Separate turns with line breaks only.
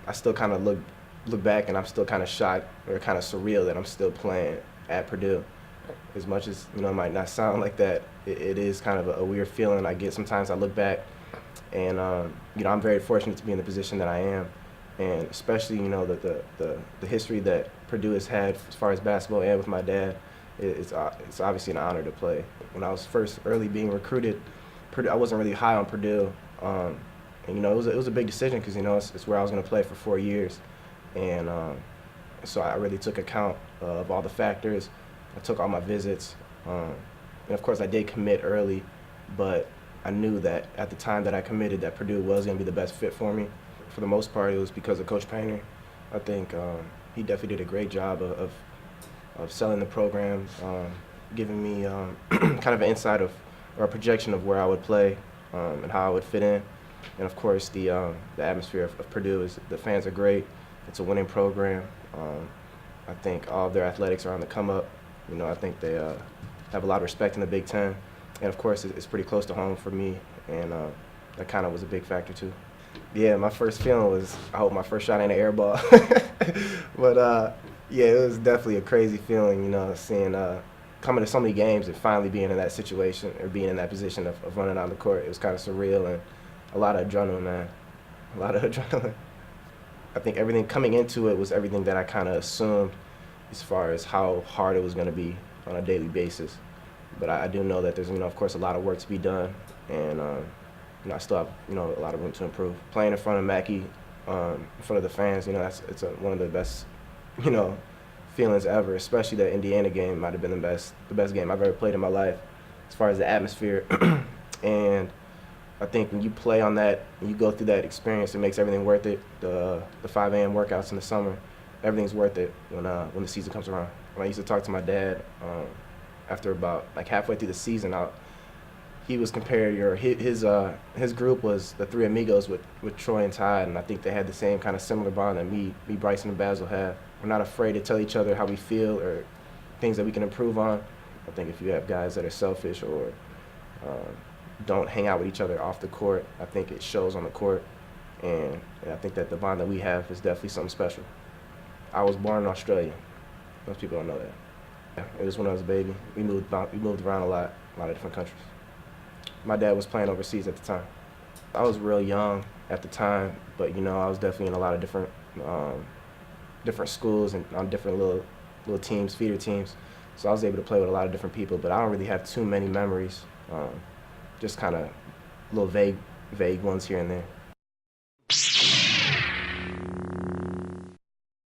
I still kind of look back and I'm still kind of shocked or kind of surreal that I'm still playing at Purdue. As much as it might not sound like that, it is kind of a weird feeling I get sometimes. I look back and I'm very fortunate to be in the position that I am, and especially the history that Purdue has had as far as basketball and with my dad. It's obviously an honor to play. When I was first early being recruited, Purdue, I wasn't really high on Purdue, and it was a big decision because it's where I was going to play for 4 years, and so I really took account of all the factors. I took all my visits, and of course I did commit early, but I knew that at the time that I committed that Purdue was going to be the best fit for me. For the most part, it was because of Coach Painter. I think he definitely did a great job of selling the program, giving me kind of an insight of or a projection of where I would play and how I would fit in. And of course, the atmosphere of Purdue is the fans are great. It's a winning program. I think all of their athletics are on the come up. I think they have a lot of respect in the Big Ten, and of course, it's pretty close to home for me, and that kind of was a big factor too. Yeah, my first feeling was I hope my first shot ain't an air ball, but yeah, it was definitely a crazy feeling. Seeing coming to so many games and finally being in that situation or being in that position of running on the court. It was kind of surreal and a lot of adrenaline, man. A lot of adrenaline. I think everything coming into it was everything that I kind of assumed as far as how hard it was going to be on a daily basis. But I do know that there's, of course, a lot of work to be done, and I still have, a lot of room to improve. Playing in front of Mackey, in front of the fans, it's one of the best, feelings ever. Especially that Indiana game might have been the best game I've ever played in my life, as far as the atmosphere. And I think when you play on that, and you go through that experience, it makes everything worth it. The 5 a.m. workouts in the summer, everything's worth it when the season comes around. When I used to talk to my dad, after about halfway through the season, he was compared, or his group was the Three Amigos with Troy and Todd, and I think they had the same kind of similar bond that me, Bryson, and Basil have. We're not afraid to tell each other how we feel or things that we can improve on. I think if you have guys that are selfish or don't hang out with each other off the court, I think it shows on the court, and I think that the bond that we have is definitely something special. I was born in Australia. Most people don't know that. It was when I was a baby. We moved around a lot of different countries. My dad was playing overseas at the time. I was real young at the time, but I was definitely in a lot of different schools and on different little teams, feeder teams. So I was able to play with a lot of different people, but I don't really have too many memories. Just kind of little vague ones here and there.